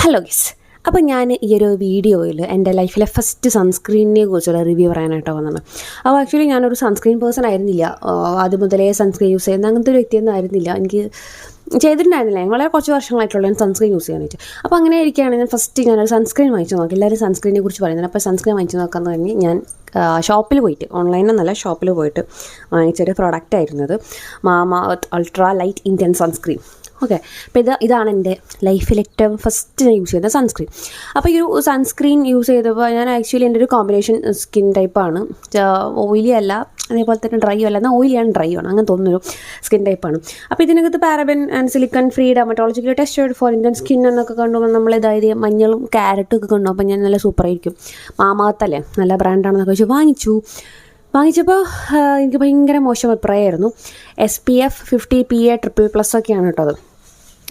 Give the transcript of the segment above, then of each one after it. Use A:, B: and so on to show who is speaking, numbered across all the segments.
A: Hello guys, അപ്പോൾ ഞാൻ ഈ ഒരു വീഡിയോയിൽ എൻ്റെ ലൈഫിലെ ഫസ്റ്റ് സൺസ്ക്രീനിനെ കുറിച്ചുള്ള റിവ്യൂ പറയാനായിട്ടോ വന്നത്. അപ്പോൾ ആക്ച്വലി ഞാനൊരു സൺസ്ക്രീൻ പേഴ്സൺ ആയിരുന്നില്ല. ആദ്യം മുതലേ സൺസ്ക്രീൻ യൂസ് ചെയ്യുന്ന അങ്ങനത്തെ ഒരു വ്യക്തിയൊന്നും ആയിരുന്നില്ല. എനിക്ക് ചെയ്തിട്ടുണ്ടായിരുന്നില്ല. ഞാൻ വളരെ കുറച്ച് വർഷങ്ങളായിട്ടുള്ള ഞാൻ സൺസ്ക്രീൻ യൂസ് ചെയ്യാനായിട്ട്. അപ്പോൾ അങ്ങനെ ഇരിക്കുകയാണ് ഞാൻ ഫസ്റ്റ് ഞാനൊരു സൺസ്ക്രീൻ വാങ്ങിച്ചു നോക്കി. എല്ലാവരും സൺസ്ക്രീനെ കുറിച്ച് പറയുന്നത്. അപ്പോൾ സൺസ്ക്രീൻ വാങ്ങിച്ചു നോക്കാൻ തുടങ്ങി. ഞാൻ ഷോപ്പിൽ പോയിട്ട്, ഓൺലൈനെന്നല്ല ഷോപ്പിൽ പോയിട്ട് വാങ്ങിച്ചൊരു പ്രോഡക്റ്റ് ആയിരുന്നത് mama earth ultra light Indian sunscreen. Okay, അപ്പോൾ ഇതാണ് എൻ്റെ ലൈഫിൽ ഏറ്റവും ഫസ്റ്റ് ഞാൻ യൂസ് ചെയ്യുന്ന സൺസ്ക്രീൻ. അപ്പോൾ ഈ ഒരു സൺസ്ക്രീൻ യൂസ് ചെയ്തപ്പോൾ ഞാൻ ആക്ച്വലി എൻ്റെ ഒരു കോമ്പിനേഷൻ സ്കിൻ ടൈപ്പാണ്. ഓയിലി അല്ല, അതേപോലെ തന്നെ ഡ്രൈ അല്ല, എന്നാൽ ഓയിലിയാണ് ഡ്രൈ ആണ്, അങ്ങനെ തോന്നുന്നൊരു സ്കിൻ ടൈപ്പാണ്. അപ്പോൾ ഇതിനകത്ത് paraben and silicon free dermatologically tested for Indian skin എന്നൊക്കെ കണ്ടുമ്പോൾ നമ്മൾ ഇതായത് മഞ്ഞളും ക്യാരറ്റും ഒക്കെ കണ്ടു. അപ്പോൾ ഞാൻ നല്ല സൂപ്പറായിരിക്കും, മാമ എർത്ത് അല്ലേ, നല്ല ബ്രാൻഡാണെന്നൊക്കെ വെച്ച് വാങ്ങിച്ചപ്പോൾ എനിക്ക് ഭയങ്കര മോശം അഭിപ്രായമായിരുന്നു. SPF 50 PA ++ ഒക്കെയാണ് കേട്ടോ. അത്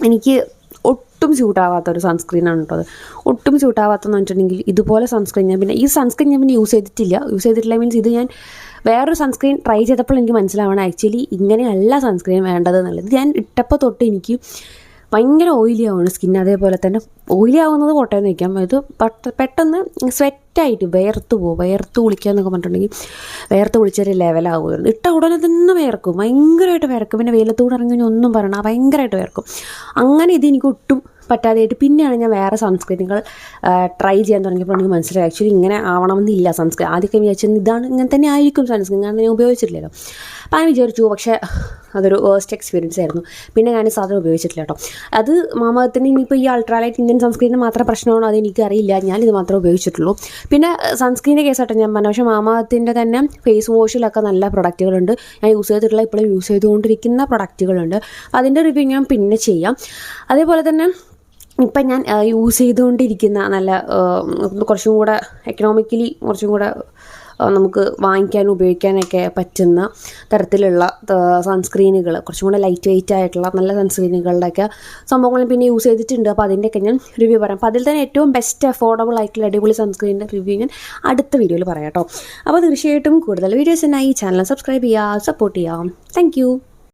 A: എനിക്ക് ഒട്ടും സ്യൂട്ടാവാത്തൊരു സൺസ്ക്രീനാണ് കേട്ടോ. അത് ഒട്ടും സ്യൂട്ടാവാത്തെന്ന് വെച്ചിട്ടുണ്ടെങ്കിൽ ഇതുപോലെ സൺസ്ക്രീൻ ഈ സൺസ്ക്രീൻ ഞാൻ പിന്നെ യൂസ് ചെയ്തിട്ടില്ല മീൻസ് ഇത് ഞാൻ വേറൊരു സൺസ്ക്രീൻ ട്രൈ ചെയ്തപ്പോൾ എനിക്ക് മനസ്സിലാവണം ആക്ച്വലി ഇങ്ങനെയല്ല സൺസ്ക്രീൻ വേണ്ടത് എന്നുള്ളത്. ഞാൻ ഇട്ടപ്പോൾ തൊട്ട് എനിക്ക് ഭയങ്കര ഓയിലി ആവുകയാണ് സ്കിൻ. അതേപോലെ തന്നെ ഓയിലി ആവുന്നത് കോട്ടയെന്ന് വയ്ക്കാം. ഇത് പെട്ടെന്ന് സ്വെറ്റായിട്ട് വേർത്ത് കുളിക്കുക എന്നൊക്കെ പറഞ്ഞിട്ടുണ്ടെങ്കിൽ വേർത്ത് കുളിച്ചൊരു ലെവലാവുമായിരുന്നു. ഇട്ട ഉടനെ തന്നെ വേർക്കും, ഭയങ്കരമായിട്ട് വേർക്കും. പിന്നെ വെയിലത്തൂടെ ഇറങ്ങി ഒന്നും പറയണം, ഭയങ്കരമായിട്ട് വേർക്കും. അങ്ങനെ ഇത് എനിക്ക് ഒട്ടും പറ്റാതെയായിട്ട് പിന്നെയാണ് ഞാൻ വേറെ സൺസ്ക്രീനുകൾ ട്രൈ ചെയ്യാൻ തുടങ്ങിയപ്പോൾ എനിക്ക് മനസ്സിലായി ആക്ച്വലി ഇങ്ങനെ ആവണമെന്നില്ല സൺസ്ക്രീൻ. ആദ്യമൊക്കെ വിചാരിച്ചത് ഇതാണ് ഇങ്ങനെ തന്നെ ആയിരിക്കും സൺസ്ക്രീൻ, കാരണം ഞാൻ ഉപയോഗിച്ചിട്ടില്ലല്ലോ. അപ്പോൾ ഞാൻ വിചാരിച്ചു, പക്ഷേ അതൊരു വേസ്റ്റ് എക്സ്പീരിയൻസ് ആയിരുന്നു. പിന്നെ ഞാൻ സാധനം ഉപയോഗിച്ചിട്ടില്ല കേട്ടോ. അത് മാമ എർത്തിന് ഇനിയിപ്പോൾ ഈ അൾട്രാലൈറ്റ് ഇന്ത്യൻ സൺസ്ക്രീനിന് മാത്രം പ്രശ്നമാണോ അതെനിക്കറിയില്ല, ഞാനിത് മാത്രമേ ഉപയോഗിച്ചിട്ടുള്ളൂ. പിന്നെ സൺസ്ക്രീനിൻ്റെ കേസായിട്ട് ഞാൻ പറഞ്ഞു, പക്ഷേ മാമ എർത്തിൻ്റെ തന്നെ ഫേസ് വാഷിലൊക്കെ നല്ല പ്രൊഡക്റ്റുകളുണ്ട്. ഞാൻ യൂസ് ചെയ്തിട്ടുള്ള ഇപ്പോഴും യൂസ് ചെയ്തുകൊണ്ടിരിക്കുന്ന പ്രൊഡക്റ്റുകളുണ്ട്. അതിൻ്റെ റിവ്യൂ ഞാൻ പിന്നെ ചെയ്യാം. അതേപോലെ തന്നെ ഇപ്പം ഞാൻ യൂസ് ചെയ്തുകൊണ്ടിരിക്കുന്ന നല്ല കുറച്ചും കൂടെ എക്കണോമിക്കലി കുറച്ചും കൂടെ നമുക്ക് വാങ്ങിക്കാനും ഉപയോഗിക്കാനൊക്കെ പറ്റുന്ന തരത്തിലുള്ള സൺസ്ക്രീനുകൾ, കുറച്ചും കൂടെ ലൈറ്റ് വെയിറ്റ് ആയിട്ടുള്ള നല്ല സൺസ്ക്രീനുകളുടെയൊക്കെ സംഭവങ്ങളും പിന്നെ യൂസ് ചെയ്തിട്ടുണ്ട്. അപ്പോൾ അതിൻ്റെയൊക്കെ ഞാൻ റിവ്യൂ പറയാം. അപ്പോൾ അതിൽ തന്നെ ഏറ്റവും ബെസ്റ്റ് അഫോർഡബിൾ ആയിട്ടുള്ള അടിപൊളി സൺസ്ക്രീനിൻ്റെ റിവ്യൂ ഞാൻ അടുത്ത വീഡിയോയിൽ പറയാം കേട്ടോ. അപ്പോൾ തീർച്ചയായിട്ടും കൂടുതൽ വീഡിയോസിനായി ചാനൽ സബ്സ്ക്രൈബ് ചെയ്യുക, സപ്പോർട്ട് ചെയ്യാം. താങ്ക്